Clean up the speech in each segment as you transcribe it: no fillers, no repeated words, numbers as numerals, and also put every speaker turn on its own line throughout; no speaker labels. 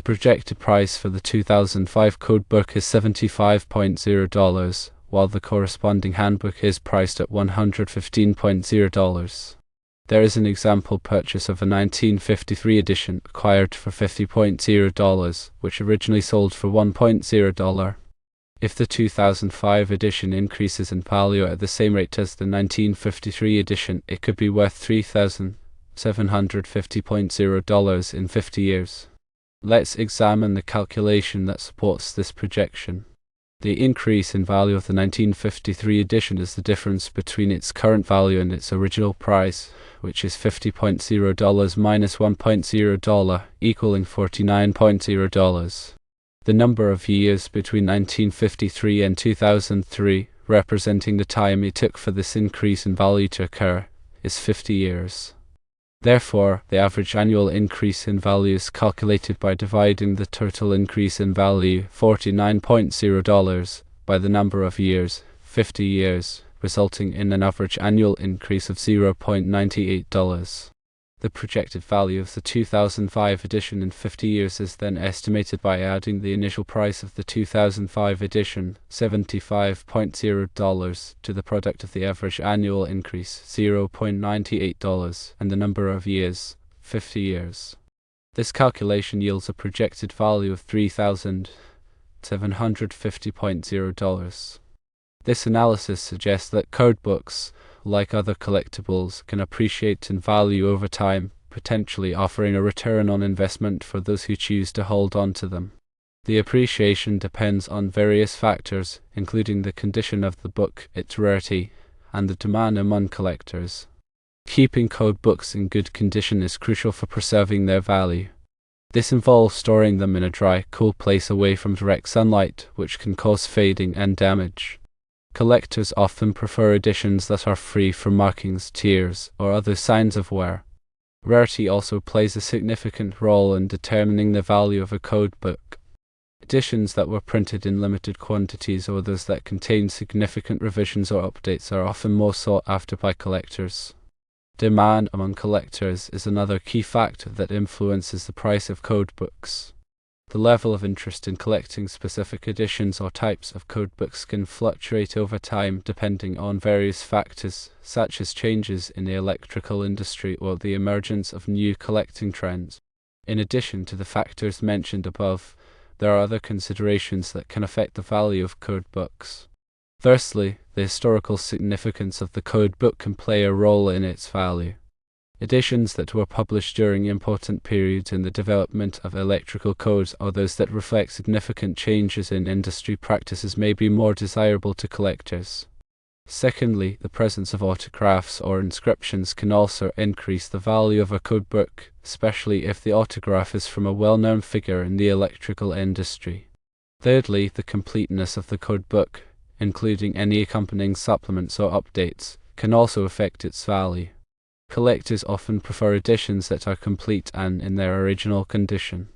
projected price for the 2005 codebook is $75.0, while the corresponding handbook is priced at $115.0. There is an example purchase of a 1953 edition acquired for $50.0, which originally sold for $1.0. If the 2005 edition increases in value at the same rate as the 1953 edition, it could be worth $3,750.0 in 50 years. Let's examine the calculation that supports this projection. The increase in value of the 1953 edition is the difference between its current value and its original price, which is $50.0 minus $1.0, equaling $49.0. The number of years between 1953 and 2003, representing the time it took for this increase in value to occur, is 50 years. Therefore, the average annual increase in value is calculated by dividing the total increase in value, $49.0, by the number of years, 50 years, resulting in an average annual increase of $0.98. The projected value of the 2005 edition in 50 years is then estimated by adding the initial price of the 2005 edition, $75.0, to the product of the average annual increase, $0.98, and the number of years, 50 years. This calculation yields a projected value of $3,750.0. This analysis suggests that codebooks, like other collectibles, can appreciate in value over time, potentially offering a return on investment for those who choose to hold on to them. The appreciation depends on various factors, including the condition of the book, its rarity, and the demand among collectors. Keeping codebooks in good condition is crucial for preserving their value. This involves storing them in a dry, cool place away from direct sunlight, which can cause fading and damage. Collectors often prefer editions that are free from markings, tears, or other signs of wear. Rarity also plays a significant role in determining the value of a codebook. Editions that were printed in limited quantities or those that contain significant revisions or updates are often more sought after by collectors. Demand among collectors is another key factor that influences the price of codebooks. The level of interest in collecting specific editions or types of codebooks can fluctuate over time depending on various factors, such as changes in the electrical industry or the emergence of new collecting trends. In addition to the factors mentioned above, there are other considerations that can affect the value of codebooks. Firstly, the historical significance of the codebook can play a role in its value. Editions that were published during important periods in the development of electrical codes or those that reflect significant changes in industry practices may be more desirable to collectors. Secondly, the presence of autographs or inscriptions can also increase the value of a codebook, especially if the autograph is from a well-known figure in the electrical industry. Thirdly, the completeness of the codebook, including any accompanying supplements or updates, can also affect its value. Collectors often prefer editions that are complete and in their original condition.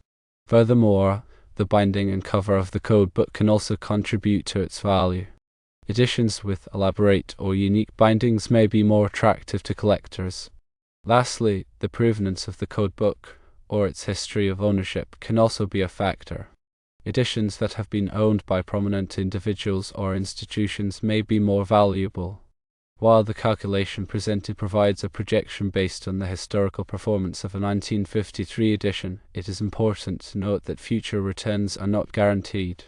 Furthermore, the binding and cover of the codebook can also contribute to its value. Editions with elaborate or unique bindings may be more attractive to collectors. Lastly, the provenance of the codebook, or its history of ownership, can also be a factor. Editions that have been owned by prominent individuals or institutions may be more valuable. While the calculation presented provides a projection based on the historical performance of a 1953 edition, it is important to note that future returns are not guaranteed.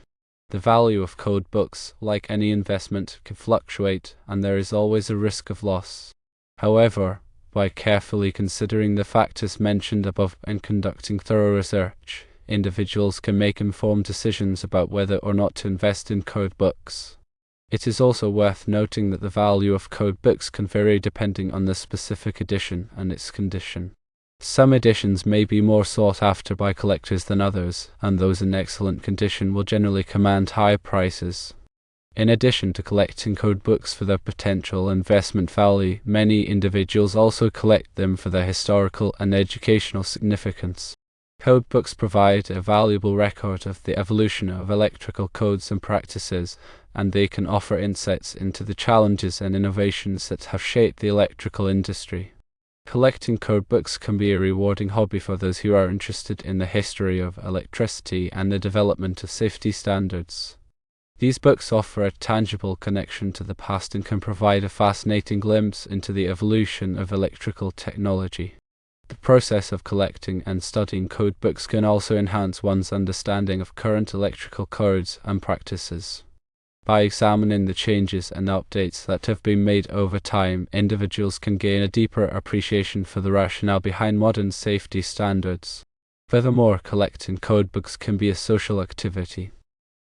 The value of codebooks, like any investment, can fluctuate, and there is always a risk of loss. However, by carefully considering the factors mentioned above and conducting thorough research, individuals can make informed decisions about whether or not to invest in codebooks. It is also worth noting that the value of codebooks can vary depending on the specific edition and its condition. Some editions may be more sought after by collectors than others, and those in excellent condition will generally command high prices. In addition to collecting codebooks for their potential investment value, many individuals also collect them for their historical and educational significance. Codebooks provide a valuable record of the evolution of electrical codes and practices, and they can offer insights into the challenges and innovations that have shaped the electrical industry. Collecting code books can be a rewarding hobby for those who are interested in the history of electricity and the development of safety standards. These books offer a tangible connection to the past and can provide a fascinating glimpse into the evolution of electrical technology. The process of collecting and studying code books can also enhance one's understanding of current electrical codes and practices. By examining the changes and updates that have been made over time, individuals can gain a deeper appreciation for the rationale behind modern safety standards. Furthermore, collecting code books can be a social activity.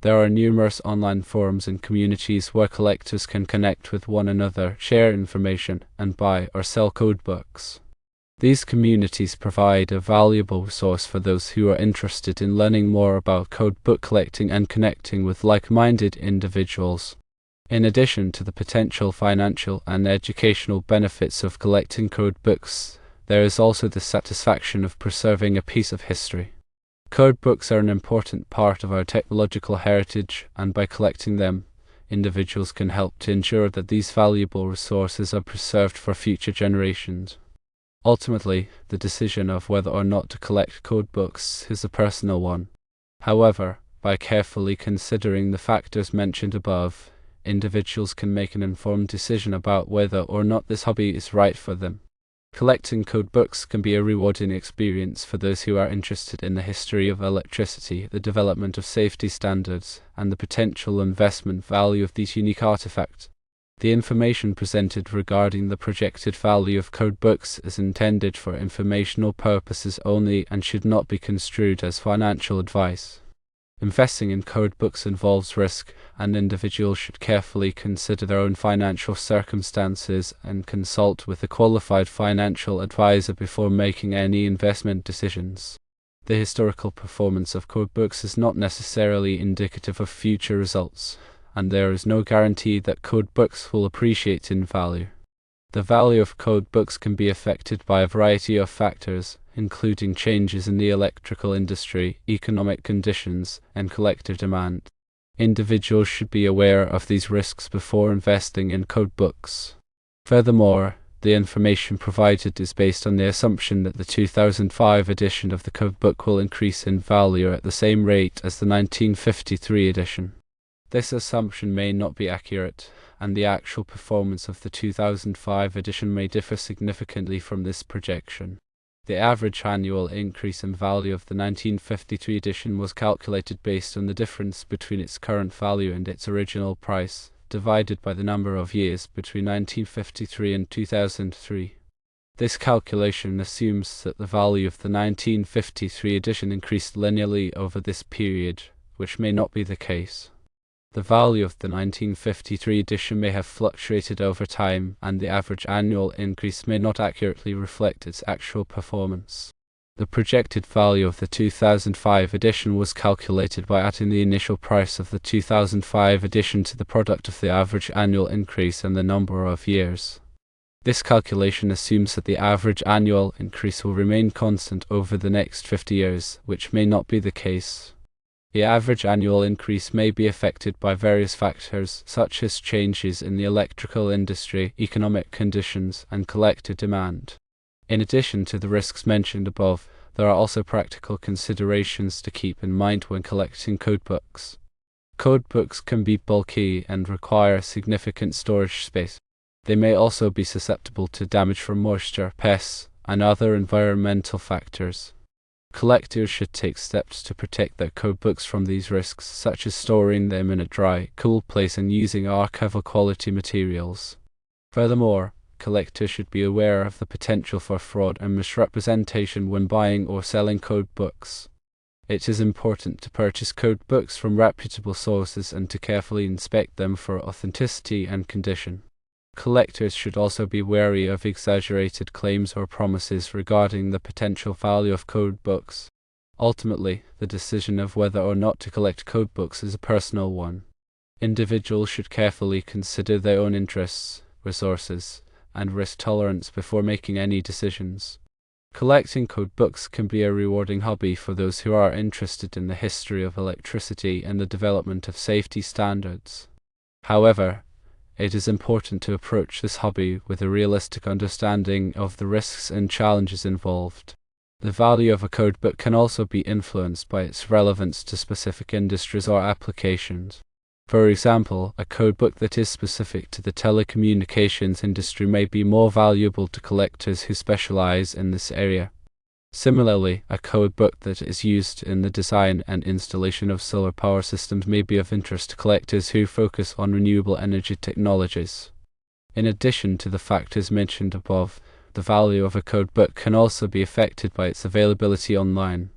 There are numerous online forums and communities where collectors can connect with one another, share information, and buy or sell code books. These communities provide a valuable resource for those who are interested in learning more about code book collecting and connecting with like-minded individuals. In addition to the potential financial and educational benefits of collecting code books, there is also the satisfaction of preserving a piece of history. Code books are an important part of our technological heritage, and by collecting them, individuals can help to ensure that these valuable resources are preserved for future generations. Ultimately, the decision of whether or not to collect code books is a personal one. However, by carefully considering the factors mentioned above, individuals can make an informed decision about whether or not this hobby is right for them. Collecting code books can be a rewarding experience for those who are interested in the history of electricity, the development of safety standards, and the potential investment value of these unique artifacts. The information presented regarding the projected value of code books is intended for informational purposes only and should not be construed as financial advice. Investing in code books involves risk, and individuals should carefully consider their own financial circumstances and consult with a qualified financial advisor before making any investment decisions. The historical performance of code books is not necessarily indicative of future results, and there is no guarantee that code books will appreciate in value. The value of code books can be affected by a variety of factors, including changes in the electrical industry, economic conditions, and collector demand. Individuals should be aware of these risks before investing in code books. Furthermore, the information provided is based on the assumption that the 2005 edition of the code book will increase in value at the same rate as the 1953 edition. This assumption may not be accurate, and the actual performance of the 2005 edition may differ significantly from this projection. The average annual increase in value of the 1953 edition was calculated based on the difference between its current value and its original price, divided by the number of years between 1953 and 2003. This calculation assumes that the value of the 1953 edition increased linearly over this period, which may not be the case. The value of the 1953 edition may have fluctuated over time, and the average annual increase may not accurately reflect its actual performance. The projected value of the 2005 edition was calculated by adding the initial price of the 2005 edition to the product of the average annual increase and the number of years. This calculation assumes that the average annual increase will remain constant over the next 50 years, which may not be the case. The average annual increase may be affected by various factors, such as changes in the electrical industry, economic conditions, and collector demand. In addition to the risks mentioned above, there are also practical considerations to keep in mind when collecting code books. Code books can be bulky and require significant storage space. They may also be susceptible to damage from moisture, pests, and other environmental factors. Collectors should take steps to protect their code books from these risks, such as storing them in a dry, cool place and using archival quality materials. Furthermore, collectors should be aware of the potential for fraud and misrepresentation when buying or selling code books. It is important to purchase code books from reputable sources and to carefully inspect them for authenticity and condition. Collectors should also be wary of exaggerated claims or promises regarding the potential value of code books. Ultimately, the decision of whether or not to collect code books is a personal one. Individuals should carefully consider their own interests, resources, and risk tolerance before making any decisions. Collecting code books can be a rewarding hobby for those who are interested in the history of electricity and the development of safety standards. However, It is important to approach this hobby with a realistic understanding of the risks and challenges involved. The value of a codebook can also be influenced by its relevance to specific industries or applications. For example, a codebook that is specific to the telecommunications industry may be more valuable to collectors who specialize in this area. Similarly, a codebook that is used in the design and installation of solar power systems may be of interest to collectors who focus on renewable energy technologies. In addition to the factors mentioned above, the value of a codebook can also be affected by its availability online.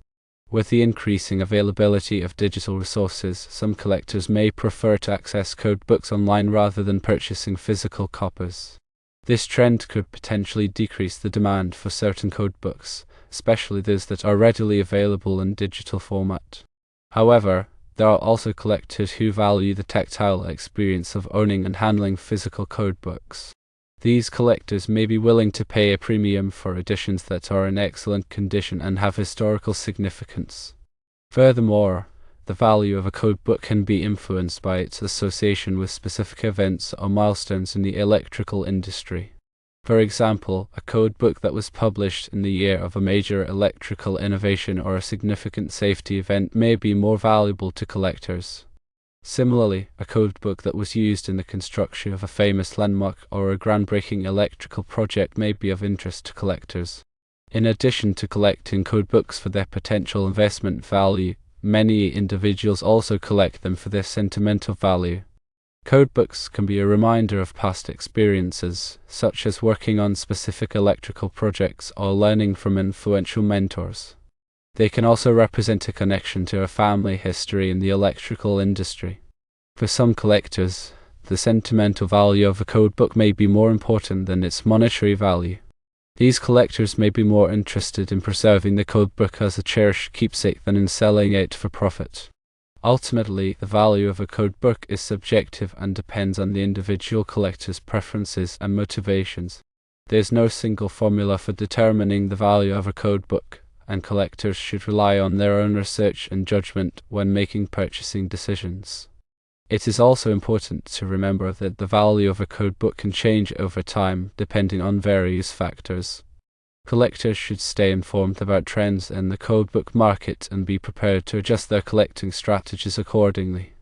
With the increasing availability of digital resources, some collectors may prefer to access codebooks online rather than purchasing physical copies. This trend could potentially decrease the demand for certain codebooks, especially those that are readily available in digital format. However, there are also collectors who value the tactile experience of owning and handling physical codebooks. These collectors may be willing to pay a premium for editions that are in excellent condition and have historical significance. Furthermore, the value of a codebook can be influenced by its association with specific events or milestones in the electrical industry. For example, a codebook that was published in the year of a major electrical innovation or a significant safety event may be more valuable to collectors. Similarly, a codebook that was used in the construction of a famous landmark or a groundbreaking electrical project may be of interest to collectors. In addition to collecting codebooks for their potential investment value, many individuals also collect them for their sentimental value. Codebooks can be a reminder of past experiences, such as working on specific electrical projects or learning from influential mentors. They can also represent a connection to a family history in the electrical industry. For some collectors, the sentimental value of a codebook may be more important than its monetary value. These collectors may be more interested in preserving the codebook as a cherished keepsake than in selling it for profit. Ultimately, the value of a codebook is subjective and depends on the individual collector's preferences and motivations. There is no single formula for determining the value of a codebook, and collectors should rely on their own research and judgment when making purchasing decisions. It is also important to remember that the value of a codebook can change over time depending on various factors. Collectors should stay informed about trends in the codebook market and be prepared to adjust their collecting strategies accordingly.